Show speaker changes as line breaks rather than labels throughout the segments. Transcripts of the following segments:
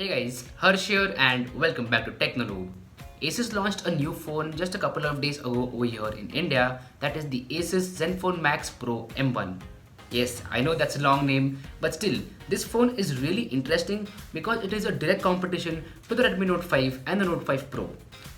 Hey guys, Harsh here and welcome back to Technolobe. Asus launched a new phone just a couple of days ago over here in India, that is the Asus Zenfone Max Pro M1. Yes, I know that's a long name, but still, this phone is really interesting because it is a direct competition to the Redmi Note 5 and the Note 5 Pro.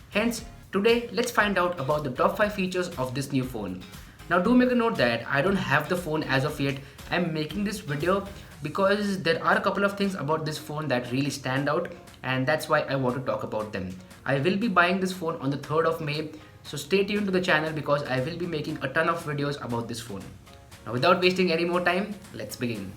Hence, today let's find out about the top 5 features of this new phone. Now do make a note that I don't have the phone as of yet. I'm making this video because there are a couple of things about this phone that really stand out, and that's why I want to talk about them. I will be buying this phone on the 3rd of May, so stay tuned to the channel because I will be making a ton of videos about this phone. Now without wasting any more time, let's begin.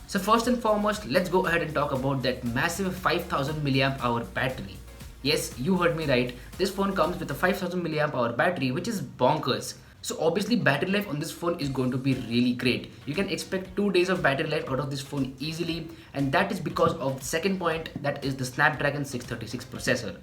So first and foremost, let's go ahead and talk about that massive 5000 milliamp hour battery. Yes, you heard me right. This phone comes with a 5000 milliamp hour battery, which is bonkers. So obviously battery life on this phone is going to be really great. You can expect 2 days of battery life out of this phone easily, and that is because of the second point, that is the Snapdragon 636 processor.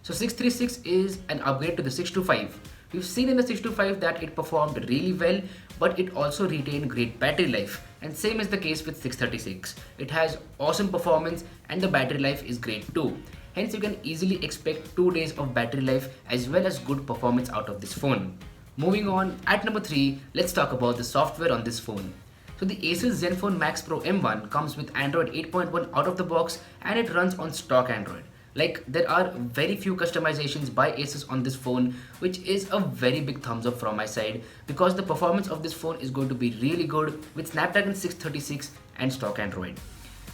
So 636 is an upgrade to the 625. We've seen in the 625 that it performed really well, but it also retained great battery life. And same is the case with 636. It has awesome performance and the battery life is great too. Hence you can easily expect 2 days of battery life as well as good performance out of this phone. Moving on, at number 3, let's talk about the software on this phone. So the Asus Zenfone Max Pro M1 comes with Android 8.1 out of the box and it runs on stock Android. Like, there are very few customizations by Asus on this phone, which is a very big thumbs up from my side because the performance of this phone is going to be really good with Snapdragon 636 and stock Android.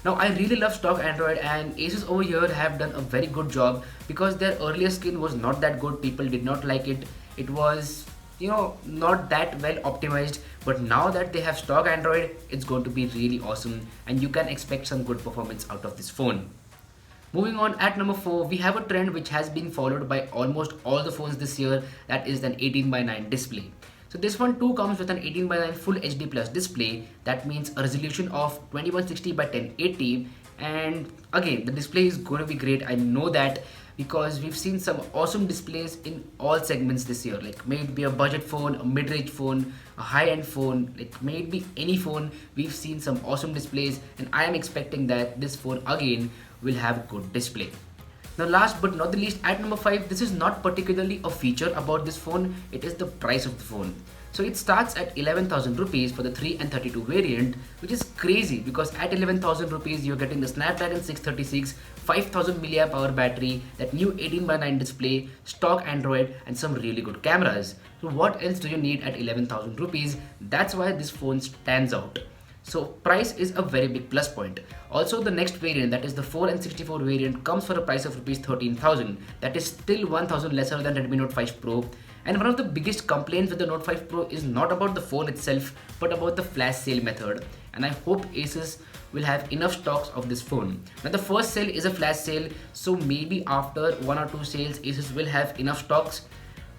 Now I really love stock Android, and Asus over here have done a very good job because their earlier skin was not that good. People did not like it. It was, not that well optimized, but now that they have stock Android, it's going to be really awesome and you can expect some good performance out of this phone. Moving on, at number 4, we have a trend which has been followed by almost all the phones this year, that is an 18:9 display. So this one too comes with an 18:9 Full HD Plus display, that means a resolution of 2160 by 1080, and again the display is going to be great. I know that because we've seen some awesome displays in all segments this year, like may it be a budget phone, a mid-range phone, a high-end phone, like may it be any phone, we've seen some awesome displays, and I am expecting that this phone again will have good display. Now last but not the least, at number 5, this is not particularly a feature about this phone, it is the price of the phone. So it starts at 11,000 rupees for the 3 and 32 variant, which is crazy because at 11,000 rupees you're getting the Snapdragon 636, 5000 milliamp hour battery, that new 18:9 display, stock Android, and some really good cameras. So what else do you need at 11,000 rupees? That's why this phone stands out. So price is a very big plus point. Also the next variant, that is the 4 and 64 variant, comes for a price of rupees 13,000. That is still 1,000 lesser than Redmi Note 5 Pro. And one of the biggest complaints with the Note 5 Pro is not about the phone itself, but about the flash sale method. And I hope Asus will have enough stocks of this phone. Now the first sale is a flash sale, so maybe after 1 or 2 sales Asus will have enough stocks.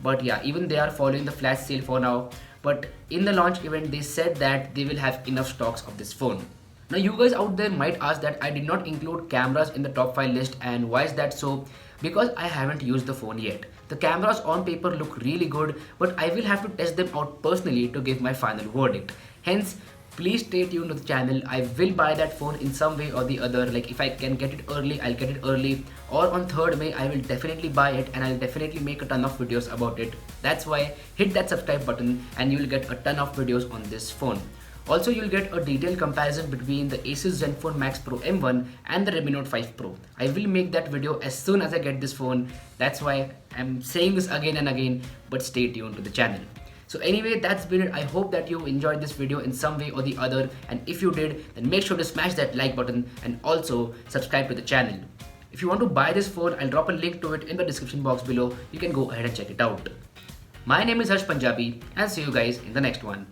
But yeah, even they are following the flash sale for now. But in the launch event they said that they will have enough stocks of this phone. Now you guys out there might ask that I did not include cameras in the top 5 list, and why is that so? Because I haven't used the phone yet. The cameras on paper look really good, but I will have to test them out personally to give my final verdict. Hence, please stay tuned to the channel. I will buy that phone in some way or the other. Like if I can get it early, I'll get it early, or on 3rd May I will definitely buy it and I'll definitely make a ton of videos about it. That's why hit that subscribe button and you will get a ton of videos on this phone. Also, you'll get a detailed comparison between the Asus Zenfone Max Pro M1 and the Redmi Note 5 Pro. I will make that video as soon as I get this phone. That's why I'm saying this again and again, but stay tuned to the channel. So anyway, that's been it. I hope that you enjoyed this video in some way or the other, and if you did, then make sure to smash that like button and also subscribe to the channel. If you want to buy this phone, I'll drop a link to it in the description box below. You can go ahead and check it out. My name is Harsh Punjabi, and see you guys in the next one.